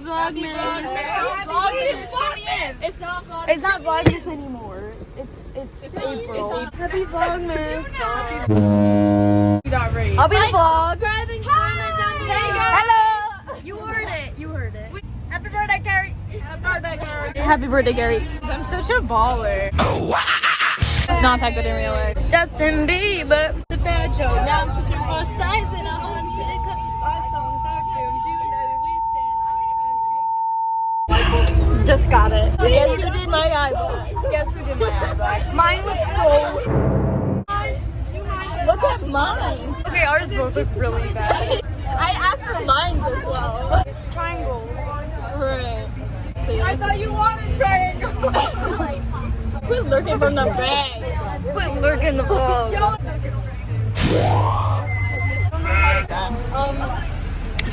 Vlogmas. It's not Vlogmas. It's not Vlogmas anymore. It's April. Happy Vlogmas. I'll be the vlog. Hello. You heard it. Happy birthday, Gary. Happy birthday, Gary. I'm such a baller. It's not that good in real life. Justin Bieber. It's a bad joke. Now I'm switching for signs and I'm on to the Just got it. Guess who did my eye black? Guess who did my eye black? Mine looks so... Look at mine. Okay, ours both look really bad. I asked for lines as well. Triangles. Right. I thought you wanted triangles. Quit lurking from the bag. Quit lurking the vlog.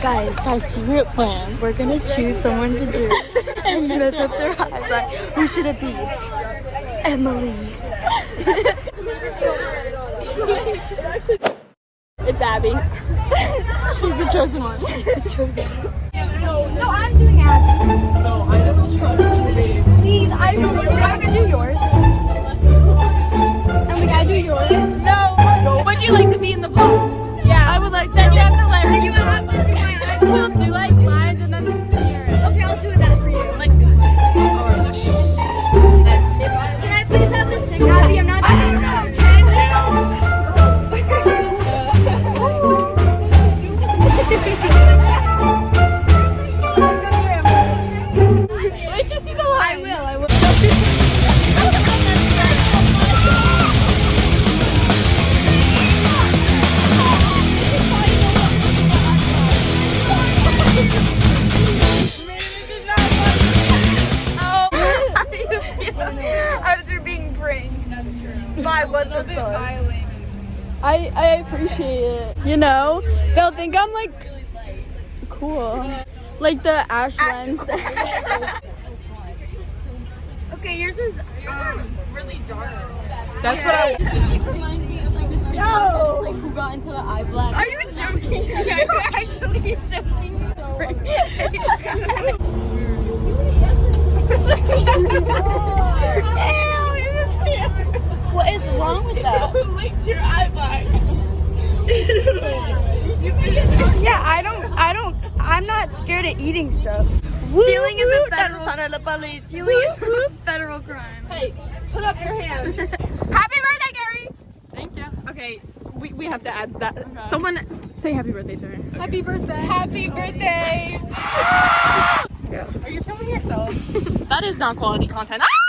Guys, our secret plan. We're gonna choose someone to do and mess up their eye black. Who should it be? Emily. It's Abby. She's the chosen one. No, I'm doing Abby. No, I don't trust you, babe. Please, I don't know. I'm gonna do yours. I'm gonna do yours. No. Would you like to be in the vlog? Yeah. I would like to. Then you have to let her. You have to do my eye. We'll do like lines and then the spirit. Okay, I'll do that for you. Like this. Can I please have this thing, Abby? I'm not doing that. Wait to see the line. I will. After being pranked. That's true. By what the sauce. I appreciate it. You know, they'll think I'm like cool. Like the ash lens. Okay, yours are Really dark. That's what I. It reminds me of like the two girls, like who got into the eye black. Are you joking? You're actually joking. What is wrong with that? Who licked your eye black? Yeah, I'm not scared of eating stuff. Stealing is a federal federal crime. Hey, put up your hands. Happy birthday, Gary! Thank you. Okay, we have to add that. Okay. Someone say happy birthday to her. Okay. Happy birthday! Happy birthday! Yeah. Are you filming yourself? That is not quality content. Ah!